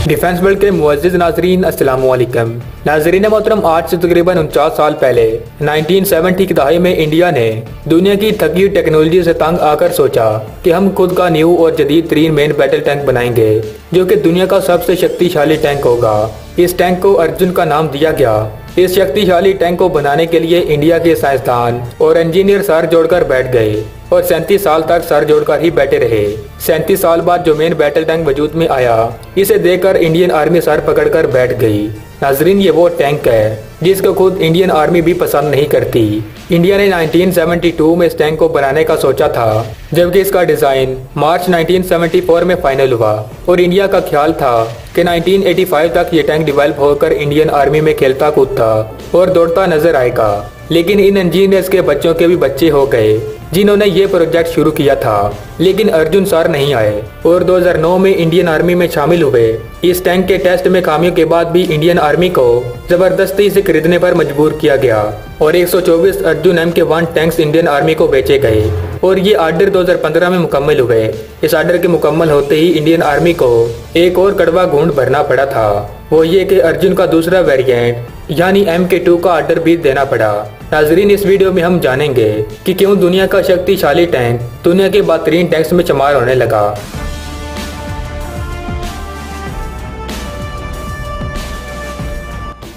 Defence world के मुअज़्ज़िज़ नाज़रीन अस्सलामु अलैकुम। नाज़रीन मोहतरम, आज से तकरीबन 49 साल पहले 1970 की दहाई में इंडिया ने दुनिया की थकी टेक्नोलॉजी से तंग आकर सोचा कि हम खुद का न्यू और जदीद तरीन मेन बैटल टैंक बनाएंगे जो कि दुनिया का सबसे शक्तिशाली टैंक होगा। इस टैंक को अर्जुन का नाम दिया गया। इस शक्तिशाली टैंक को बनाने के लिए इंडिया के साइंसदान और इंजीनियर सर जोड़कर बैठ गए और 37 साल तक सर जोड़कर ही बैठे रहे। 37 साल बाद जो मेन बैटल टैंक वजूद में आया, इसे देखकर इंडियन आर्मी सर पकड़कर बैठ गई। नाजरीन, ये वो टैंक है जिसको खुद इंडियन आर्मी भी पसंद नहीं करती। इंडिया ने 1972 में इस टैंक को बनाने का सोचा था, जबकि इसका डिजाइन मार्च 1974 में फाइनल हुआ और इंडिया का ख्याल था कि 1985 तक ये टैंक डेवलप होकर इंडियन आर्मी में खेलता कूदता और दौड़ता नजर आएगा। लेकिन इन इंजीनियर्स के बच्चों के भी बच्चे हो गए जिन्होंने ये प्रोजेक्ट शुरू किया था, लेकिन अर्जुन सर नहीं आए और 2009 में इंडियन आर्मी में शामिल हुए। इस टैंक के टेस्ट में खामियों के बाद भी इंडियन आर्मी को जबरदस्ती इसे खरीदने पर मजबूर किया गया और 124 Arjun MK1 tanks Indian army को बेचे गए और ये आर्डर 2015 में मुकम्मल हुए। इस आर्डर के मुकम्मल होते ही इंडियन आर्मी को एक और कड़वा घूंट भरना पड़ा था, वो ये कि अर्जुन का दूसरा वेरिएंट यानी MK2 का आर्डर भी देना पड़ा। नाजरीन, इस वीडियो में हम जानेंगे कि क्यों दुनिया का शक्तिशाली टैंक दुनिया के बेहतरीन टैंक्स में शुमार होने लगा।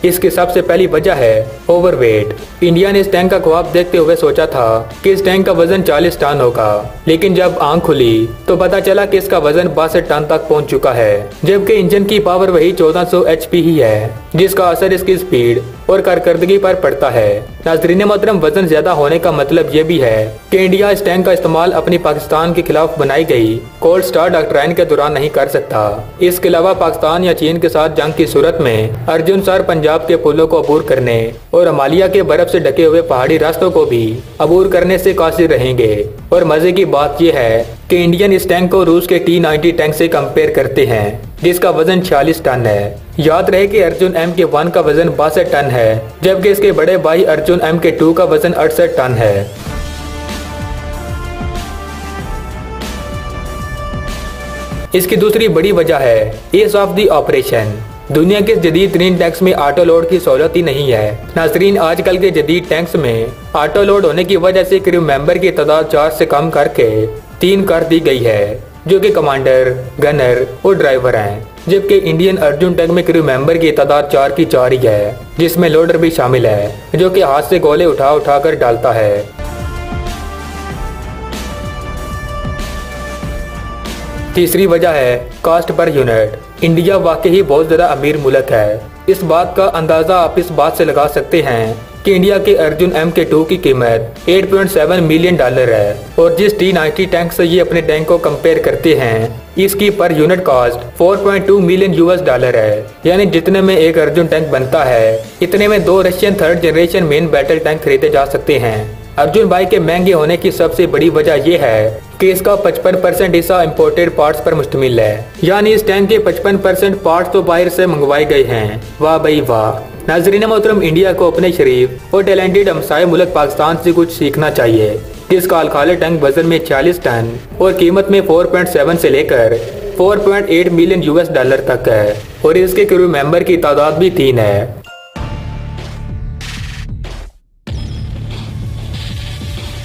इसकी सबसे पहली वजह है ओवरवेट। इंडिया ने इस टैंक का ख्वाब देखते हुए सोचा था कि इस टैंक का वजन 40 टन होगा, लेकिन जब आंख खुली तो पता चला कि इसका वजन 62 टन तक पहुंच चुका है, जबकि इंजन की पावर वही 1400 HP ही है, जिसका असर इसकी स्पीड और कारकर्दगी पर पड़ता है। नाज़रीन मोहतरम, वजन ज्यादा होने का मतलब ये भी है कि इंडिया इस टैंक का इस्तेमाल अपनी पाकिस्तान के खिलाफ बनाई गई कोल्ड स्टार डॉक्ट्राइन के दौरान नहीं कर सकता। इसके अलावा पाकिस्तान या चीन के साथ जंग की सूरत में अर्जुन सर पंजाब के पुलों को अबूर करने और हिमालय के बर्फ से ढके हुए पहाड़ी रास्तों को भी अबूर करने से कासिर रहेंगे। और मजे की बात यह है कि इंडियन इस टैंक को रूस के T-90 टैंक से कंपेयर करते हैं, जिसका वजन 46 टन है। याद रहे कि अर्जुन MK1 का वजन 62 टन है, जबकि इसके बड़े भाई अर्जुन MK2 का वजन 68 टन है। इसकी दूसरी बड़ी वजह है ईज ऑफ द ऑपरेशन। दुनिया के जदीद तरीन टैंक्स में ऑटो लोड की सहूलत ही नहीं है। नाजरीन, आजकल के जदीद टैंक्स में ऑटो लोड होने की वजह से क्रू मेंबर की तादाद 4 से कम करके 3 कर दी गई है, जो कि कमांडर, गनर और ड्राइवर हैं। जबकि इंडियन अर्जुन टैंक में क्रू मेंबर की तादाद 4 की 4 ही है, जिसमें लोडर भी शामिल है, जो कि हाथ से गोले उठा कर डालता है। तीसरी वजह है कॉस्ट पर यूनिट। इंडिया वाकई ही बहुत ज्यादा अमीर मुल्क है। इस बात का अंदाजा आप इस बात से लगा सकते हैं कि इंडिया के अर्जुन MK2 की कीमत $8.7 मिलियन है और जिस T-90 टैंक से ये अपने टैंक को कंपेयर करते हैं, इसकी पर यूनिट कॉस्ट $4.2 मिलियन है। यानी जितने में एक अर्जुन टैंक बनता है, इतने में 2 Russian 3rd generation main battle tank खरीदे जा सकते हैं। अर्जुन भाई के महंगे होने की सबसे बड़ी वजह यह है कि इसका 55% हिस्सा इम्पोर्टेड पार्ट्स पर मुश्तमिल है, यानी इस टैंक के 55% पार्ट्स तो बाहर से मंगवाए गए हैं। वाह भाई वाह। नाज़रीन मोहतरम, इंडिया को अपने शरीफ और टैलेंटेड हमसाये मुल्क पाकिस्तान से कुछ सीखना चाहिए, जिसका अलखाले टैंक वजन में 40 टन और कीमत में 4.7 से लेकर 4.8 मिलियन तक है और इसके क्रू मेंबर की तादाद भी 3 है।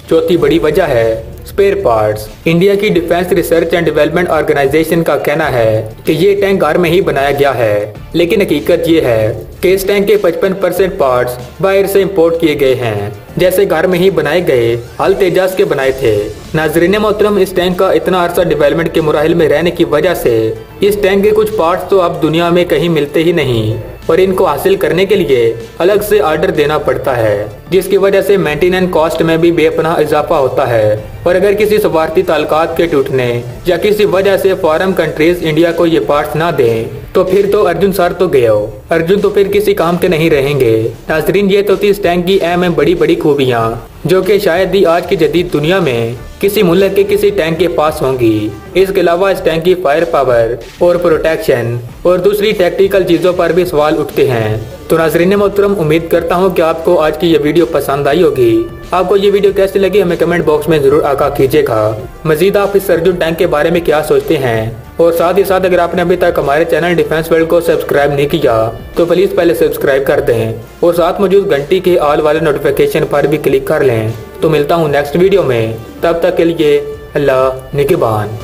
चौथी बड़ी वजह है स्पेयर पार्ट्स। इंडिया की defence research and development organisation का कहना है कि ये टैंक घर में ही बनाया गया है, लेकिन हकीकत ये है कि इस टैंक के 55% पार्ट्स बाहर से इंपोर्ट किए गए हैं, जैसे घर में ही बनाए गए अल तेजास के बनाए थे। नाजरीन मोहतरम, इस टैंक का इतना अरसा डेवलपमेंट के मुराहिल में रहने की वजह से इस टैंक के कुछ पार्ट्स तो अब दुनिया में कहीं मिलते ही नहीं और इनको हासिल करने के लिए अलग से ऑर्डर देना पड़ता है, जिसकी वजह से मेंटेनेंस कॉस्ट में भी बेपनाह इजाफा होता है। और अगर किसी सफारती ताल्लुकात के टूटने या किसी वजह से फॉरेन कंट्रीज इंडिया को ये पार्ट्स ना दें, तो फिर तो अर्जुन सर तो गए हो, अर्जुन तो फिर किसी काम के नहीं रहेंगे। नाजरीन, ये तो थी इस टैंक की अहम बड़ी बड़ी खूबियाँ, जो कि शायद ही आज की जदीद दुनिया में किसी मुल्क के किसी टैंक के पास होंगी। इसके अलावा इस टैंक की फायर पावर और प्रोटेक्शन और दूसरी टैक्टिकल चीज़ों पर भी सवाल उठते हैं। तो नाज़रीन मोहतरम, उम्मीद करता हूँ कि आपको आज की ये वीडियो पसंद आई होगी। आपको ये वीडियो कैसी लगी हमें कमेंट बॉक्स में जरूर आगाह कीजिएगा। मजीद आप इस अर्जुन टैंक के बारे में क्या सोचते हैं और साथ ही साथ अगर आपने अभी तक हमारे चैनल डिफेंस वर्ल्ड को सब्सक्राइब नहीं किया तो प्लीज पहले सब्सक्राइब कर दें और साथ मौजूद घंटी के ऑल वाले नोटिफिकेशन पर भी क्लिक कर लें। तो मिलता हूँ नेक्स्ट वीडियो में, तब तक के लिए अल्लाह निगहबान।